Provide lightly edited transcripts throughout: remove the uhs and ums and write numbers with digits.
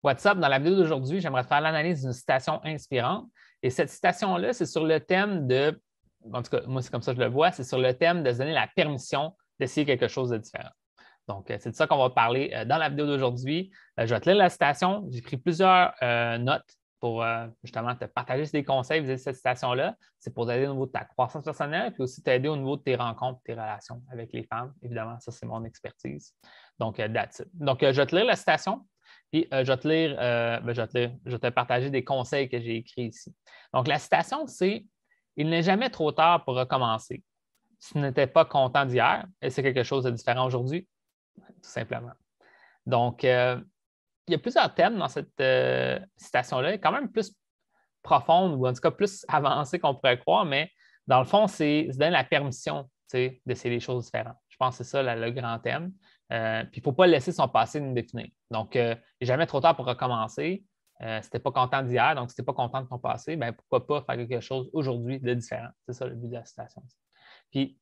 What's up? Dans la vidéo d'aujourd'hui, j'aimerais faire l'analyse d'une citation inspirante. Et cette citation-là, c'est sur le thème de, en tout cas, moi, c'est comme ça que je le vois, c'est sur le thème de se donner la permission d'essayer quelque chose de différent. Donc, c'est de ça qu'on va parler dans la vidéo d'aujourd'hui. Je vais te lire la citation. J'ai pris plusieurs notes pour justement te partager des conseils vis-à-vis de cette citation-là. C'est pour t'aider au niveau de ta croissance personnelle, puis aussi t'aider au niveau de tes rencontres, tes relations avec les femmes. Évidemment, ça, c'est mon expertise. Donc, that's it. Donc, je vais te lire la citation. Puis, je vais te partager des conseils que j'ai écrits ici. Donc, la citation, c'est « Il n'est jamais trop tard pour recommencer. Tu n'étais pas content d'hier et c'est quelque chose de différent aujourd'hui. » Tout simplement. Donc, il y a plusieurs thèmes dans cette citation-là, quand même plus profonde ou en tout cas plus avancée qu'on pourrait croire, mais dans le fond, c'est se donner la permission d'essayer des choses différentes. Je pense que c'est ça le grand thème. Puis, il ne faut pas laisser son passé nous définir. Donc, il n'est jamais trop tard pour recommencer. Si tu n'es pas content d'hier, donc si tu n'es pas content de ton passé, bien, pourquoi pas faire quelque chose aujourd'hui de différent? C'est ça le but de la citation. Puis,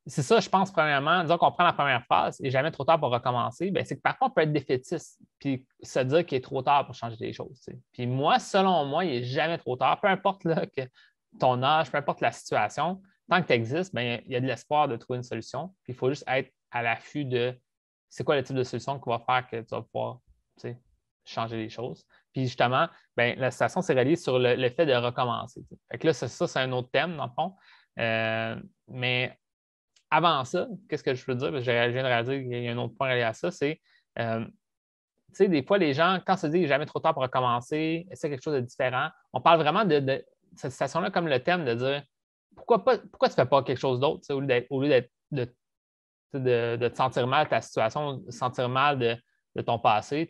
c'est ça, je pense, premièrement, disons qu'on prend la première phase et jamais trop tard pour recommencer, bien, c'est que parfois, on peut être défaitiste puis se dire qu'il est trop tard pour changer les choses. Puis moi, selon moi, il n'est jamais trop tard, peu importe là, que ton âge, peu importe la situation, tant que tu existes, bien, il y a de l'espoir de trouver une solution. Puis il faut juste être à l'affût de c'est quoi le type de solution qui va faire que tu vas pouvoir changer les choses. Puis justement, bien, la situation, c'est relié sur le fait de recommencer. Fait que là, ça, c'est un autre thème, dans le fond. Mais avant ça, qu'est-ce que je veux dire? Parce que je viens de réaliser qu'il y a un autre point relié à ça, c'est, des fois, les gens, quand on se dit jamais trop tard pour recommencer, essayer quelque chose de différent, on parle vraiment de cette situation-là comme le thème de dire pourquoi tu ne fais pas quelque chose d'autre au lieu de te sentir mal de ta situation, de sentir mal de ton passé,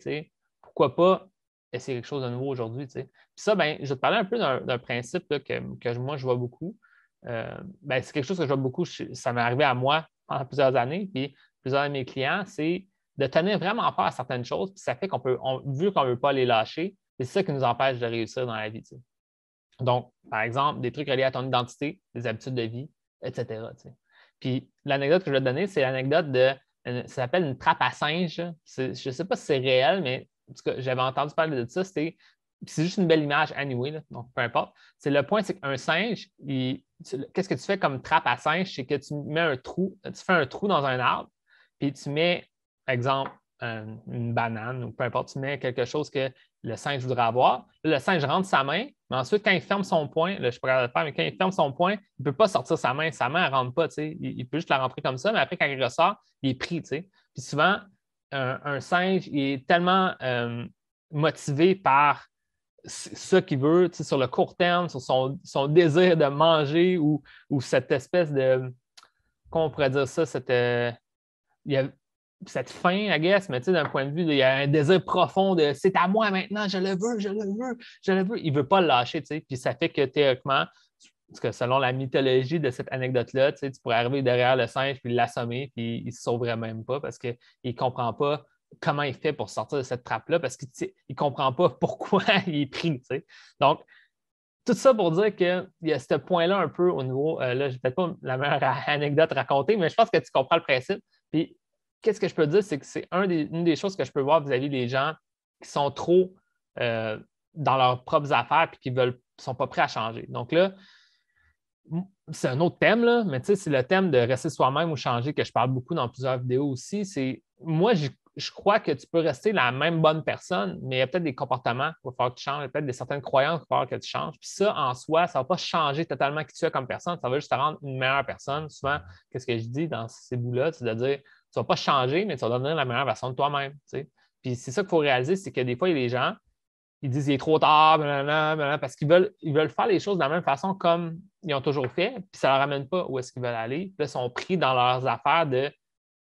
pourquoi pas essayer quelque chose de nouveau aujourd'hui? Puis ça, ben, je vais te parler un peu d'un principe là, que moi, je vois beaucoup. Ben, c'est quelque chose que je vois beaucoup, ça m'est arrivé à moi pendant plusieurs années, puis plusieurs de mes clients, c'est de tenir vraiment fort à certaines choses, puis ça fait vu qu'on ne veut pas les lâcher, c'est ça qui nous empêche de réussir dans la vie. Donc, par exemple, des trucs reliés à ton identité, des habitudes de vie, etc. Puis l'anecdote que je vais te donner, c'est l'anecdote ça s'appelle une trappe à singe. Je ne sais pas si c'est réel, mais en tout cas, j'avais entendu parler de ça. C'est juste une belle image anyway, là, donc peu importe. C'est le point, c'est qu'un singe, qu'est-ce que tu fais comme trappe à singe? C'est que tu mets un trou, tu fais un trou dans un arbre, puis tu mets, par exemple, une banane ou peu importe, tu mets quelque chose que le singe voudrait avoir. Là, le singe rentre sa main, mais ensuite, quand il ferme son poing, là, je ne suis pas capable de le faire, mais quand il ferme son poing, il ne peut pas sortir sa main. Sa main, elle ne rentre pas. Il peut juste la rentrer comme ça, mais après, quand il ressort, il est pris. Puis souvent, un singe, il est tellement motivé par ce qu'il veut, sur le court terme, sur son désir de manger ou cette espèce de, comment on pourrait dire ça, il y a cette faim, I guess, mais d'un point de vue, il y a un désir profond de c'est à moi maintenant, je le veux, je le veux, je le veux. Il ne veut pas le lâcher, puis ça fait que théoriquement, parce que selon la mythologie de cette anecdote-là, tu pourrais arriver derrière le singe puis l'assommer, puis il ne se sauverait même pas parce qu'il ne comprend pas comment il fait pour sortir de cette trappe-là parce qu'il ne comprend pas pourquoi il est pris. Donc, tout ça pour dire qu'il y a ce point-là un peu au niveau, là, je n'ai peut-être pas la meilleure anecdote racontée, mais je pense que tu comprends le principe. Puis, qu'est-ce que je peux dire, c'est que c'est une des choses que je peux voir vis-à-vis des gens qui sont trop dans leurs propres affaires et qui ne sont pas prêts à changer. Donc là, c'est un autre thème, là, mais c'est le thème de rester soi-même ou changer que je parle beaucoup dans plusieurs vidéos aussi. Moi, je crois que tu peux rester la même bonne personne, mais il y a peut-être des comportements qu'il va falloir que tu changes, il y a peut-être certaines croyances qu'il va falloir que tu changes. Puis ça, en soi, ça ne va pas changer totalement qui tu es comme personne, ça va juste te rendre une meilleure personne. Souvent, qu'est-ce que je dis dans ces bouts-là, c'est de dire, tu ne vas pas changer, mais tu vas devenir la meilleure version de toi-même. Puis c'est ça qu'il faut réaliser, c'est que des fois, il y a des gens, ils disent il est trop tard, blablabla, parce qu'ils veulent faire les choses de la même façon comme ils ont toujours fait, puis ça ne leur ramène pas où est-ce qu'ils veulent aller. Puis là, ils sont pris dans leurs affaires de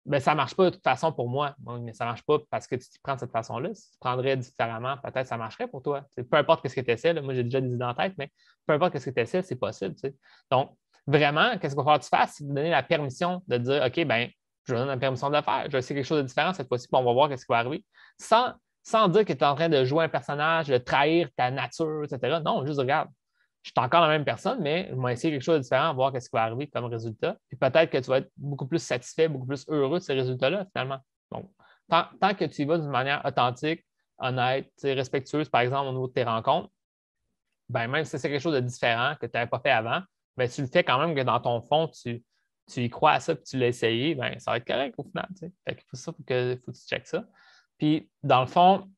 ben, ça ne marche pas de toute façon pour moi. Bon, mais ça ne marche pas parce que tu t'y prends de cette façon-là. Si tu prendrais différemment, peut-être que ça marcherait pour toi. Peu importe ce que tu essaies, moi j'ai déjà des idées en tête, mais peu importe ce que tu essaies, c'est possible. Donc, vraiment, qu'est-ce qu'il va falloir que tu fasses? C'est de donner la permission de dire OK, ben, je donne la permission de le faire. Je vais essayer quelque chose de différent cette fois-ci, puis on va voir ce qui va arriver. Sans dire que tu es en train de jouer un personnage, de trahir ta nature, etc. Non, juste regarde. Je suis encore la même personne, mais je vais essayer quelque chose de différent, voir ce qui va arriver comme résultat. Puis peut-être que tu vas être beaucoup plus satisfait, beaucoup plus heureux de ces résultats-là, finalement. Donc, tant que tu y vas d'une manière authentique, honnête, respectueuse, par exemple, au niveau de tes rencontres, ben, même si c'est quelque chose de différent que tu n'avais pas fait avant, ben, tu le fais quand même que dans ton fond, tu y crois à ça et tu l'as essayé, ben, ça va être correct au final. Fait que faut que tu checkes ça. Puis, dans le fond,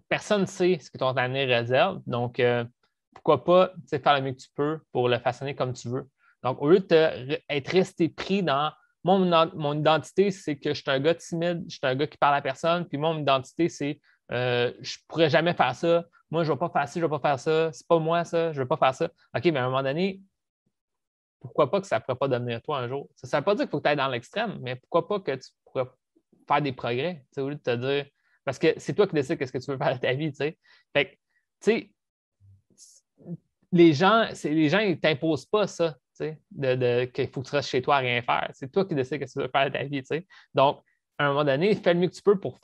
personne ne sait ce que ton avenir réserve. Donc, pourquoi pas faire le mieux que tu peux pour le façonner comme tu veux. Donc, au lieu d'être resté pris dans mon identité, c'est que je suis un gars timide, je suis un gars qui parle à personne, puis mon identité, c'est je ne pourrais jamais faire ça. Moi, je ne vais pas faire ci, je ne vais pas faire ça. C'est pas moi, ça, je ne veux pas faire ça. OK, mais à un moment donné, pourquoi pas que ça ne pourrait pas devenir toi un jour? Ça ne veut pas dire qu'il faut que tu ailles dans l'extrême, mais pourquoi pas que tu pourrais faire des progrès, au lieu de te dire. Parce que c'est toi qui décides ce que tu veux faire de ta vie, tu sais. Fait que, tu sais, les gens, ils ne t'imposent pas ça, qu'il faut que tu restes chez toi à rien faire. C'est toi qui décides ce que tu veux faire de ta vie, tu sais. Donc, à un moment donné, fais le mieux que tu peux pour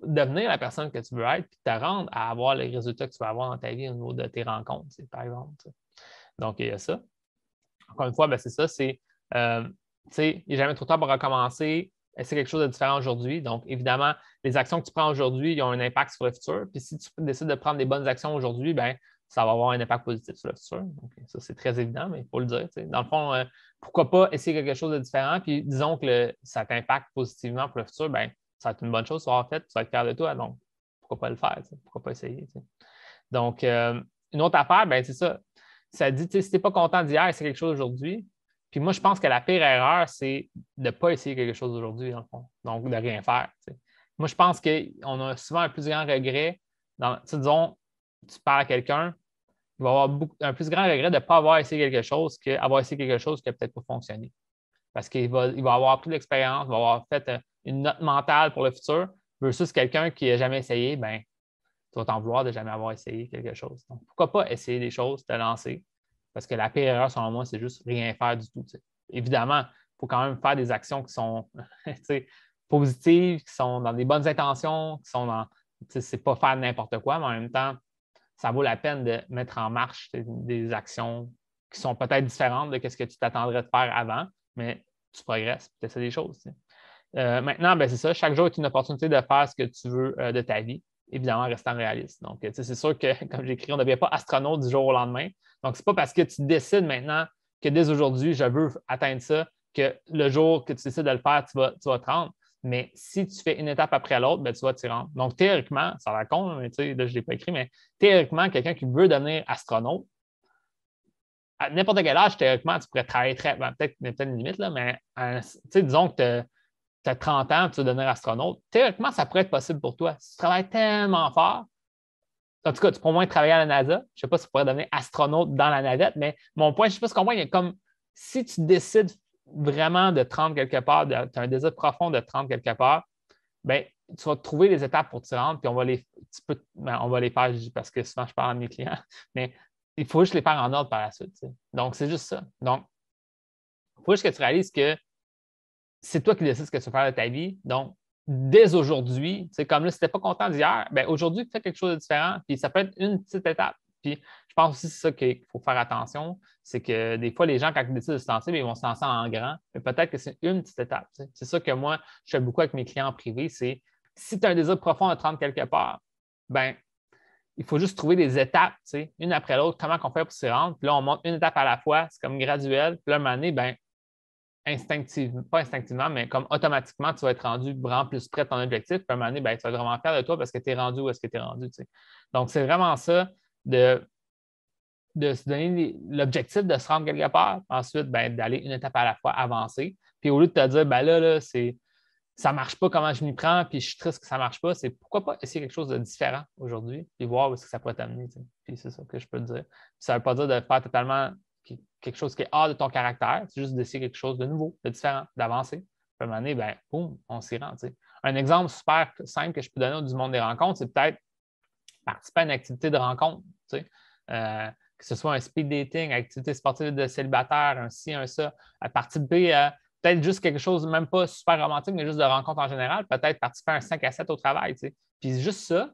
devenir la personne que tu veux être, puis te rendre à avoir les résultats que tu vas avoir dans ta vie au niveau de tes rencontres, par exemple. T'sais. Donc, il y a ça. Encore une fois, ben, c'est ça, il n'est jamais trop tard pour recommencer. C'est quelque chose de différent aujourd'hui. Donc, évidemment, les actions que tu prends aujourd'hui, ils ont un impact sur le futur. Puis si tu décides de prendre des bonnes actions aujourd'hui, ben, ça va avoir un impact positif sur le futur. Donc, ça, c'est très évident, mais il faut le dire. Dans le fond, pourquoi pas essayer quelque chose de différent? Puis disons que ça t'impacte positivement pour le futur, ben, ça va être une bonne chose, ça va être fait, tu vas être fier de toi. Donc, pourquoi pas le faire? Pourquoi pas essayer? Donc, une autre affaire, ben, c'est ça. Ça dit, si tu n'es pas content d'hier, c'est quelque chose aujourd'hui. Puis moi, je pense que la pire erreur, c'est de ne pas essayer quelque chose aujourd'hui, dans le fond. Donc, de rien faire. Moi, je pense qu'on a souvent un plus grand regret. Disons, tu parles à quelqu'un, il va avoir un plus grand regret de ne pas avoir essayé quelque chose qu'avoir essayé quelque chose qui n'a peut-être pas fonctionné. Parce qu'il va avoir pris l'expérience, il va avoir fait une note mentale pour le futur, versus quelqu'un qui n'a jamais essayé, ben, tu vas t'en vouloir de jamais avoir essayé quelque chose. Donc, pourquoi pas essayer des choses, te lancer? Parce que la pire erreur, selon moi, c'est juste rien faire du tout. Évidemment, il faut quand même faire des actions qui sont positives, qui sont dans des bonnes intentions, qui sont dans. C'est pas faire n'importe quoi, mais en même temps, ça vaut la peine de mettre en marche des actions qui sont peut-être différentes de ce que tu t'attendrais de faire avant, mais tu progresses, tu essaies des choses. Maintenant, ben, c'est ça. Chaque jour est une opportunité de faire ce que tu veux de ta vie, évidemment en restant réaliste. Donc, c'est sûr que, comme j'ai écrit, on ne devient pas astronaute du jour au lendemain. Donc, ce n'est pas parce que tu décides maintenant que dès aujourd'hui, je veux atteindre ça, que le jour que tu décides de le faire, tu vas te rendre. Mais si tu fais une étape après l'autre, ben, tu vas t'y rendre. Donc, théoriquement, ça a l'air con, mais là, je ne l'ai pas écrit, mais théoriquement, quelqu'un qui veut devenir astronaute, à n'importe quel âge, théoriquement, tu pourrais travailler peut-être une limite, là, mais disons que tu as 30 ans, tu veux devenir astronaute, théoriquement, ça pourrait être possible pour toi. Si tu travailles tellement fort, en tout cas, tu pourrais au moins travailler à la NASA. Je ne sais pas si tu pourrais devenir astronaute dans la navette, mais mon point, je ne sais pas si tu comprends, il y a comme si tu décides vraiment de te rendre quelque part, tu as un désir profond de te rendre quelque part, bien, tu vas trouver les étapes pour t'y rendre, puis on va les faire parce que souvent je parle à mes clients, mais il faut juste les faire en ordre par la suite. Donc, c'est juste ça. Donc, il faut juste que tu réalises que c'est toi qui décides ce que tu veux faire de ta vie. Donc, dès aujourd'hui, comme là, si tu n'étais pas content d'hier, bien, aujourd'hui, fais quelque chose de différent. Puis ça peut être une petite étape. Puis je pense aussi que c'est ça qu'il faut faire attention. C'est que des fois, les gens, quand ils décident de se lancer, ils vont se lancer en grand. Mais peut-être que c'est une petite étape. C'est ça que moi, je fais beaucoup avec mes clients en privé. C'est si tu as un désir profond de te rendre quelque part, bien, il faut juste trouver des étapes, une après l'autre, comment on fait pour s'y rendre. Puis là, on monte une étape à la fois, c'est comme graduel. Puis là, à un moment donné, bien, pas instinctivement, mais comme automatiquement, tu vas être rendu vraiment plus près de ton objectif. Puis à un moment donné, ben, tu vas être vraiment fier de toi parce que tu es rendu où est-ce que tu es rendu. Donc, c'est vraiment ça de se donner l'objectif de se rendre quelque part. Ensuite, ben, d'aller une étape à la fois avancer. Puis au lieu de te dire, ben là ça ne marche pas, comment je m'y prends, puis je suis triste que ça ne marche pas, c'est pourquoi pas essayer quelque chose de différent aujourd'hui, puis voir où est-ce que ça pourrait t'amener. Puis c'est ça que je peux te dire. Puis ça ne veut pas dire de faire totalement quelque chose qui est hors de ton caractère, c'est juste d'essayer quelque chose de nouveau, de différent, d'avancer. Puis à un moment donné, ben, boum, on s'y rend. Un exemple super simple que je peux donner du monde des rencontres, c'est peut-être participer à une activité de rencontre. Que ce soit un speed dating, activité sportive de célibataire, un ci, un ça, à participer à peut-être juste quelque chose, même pas super romantique, mais juste de rencontre en général, peut-être participer à un 5 à 7 au travail. Puis juste ça,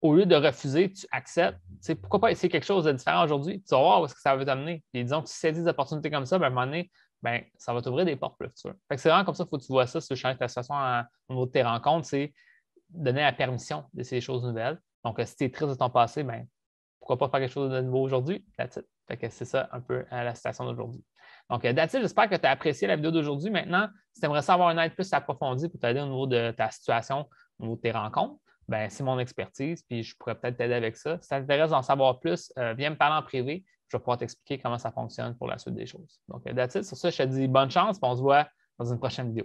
au lieu de refuser, tu acceptes. Pourquoi pas essayer quelque chose de différent aujourd'hui? Tu vas voir où est-ce que ça va t'amener. Puis disons que tu saisis des opportunités comme ça, ben, à un moment donné, ben, ça va t'ouvrir des portes pour le futur. Fait que c'est vraiment comme ça qu'il faut que tu vois ça, si tu changes ta situation au niveau de tes rencontres. C'est donner la permission d'essayer des choses nouvelles. Donc, si tu es triste de ton passé, ben, pourquoi pas faire quelque chose de nouveau aujourd'hui? That's it. Fait que c'est ça un peu la situation d'aujourd'hui. Donc, that's it. J'espère que tu as apprécié la vidéo d'aujourd'hui. Maintenant, si tu aimerais savoir une aide plus approfondie pour t'aider au niveau de ta situation, au niveau de tes rencontres, ben, c'est mon expertise, puis je pourrais peut-être t'aider avec ça. Si ça t'intéresse d'en savoir plus, viens me parler en privé. Je vais pouvoir t'expliquer comment ça fonctionne pour la suite des choses. Donc, that's it. Sur ça, je te dis bonne chance, puis on se voit dans une prochaine vidéo.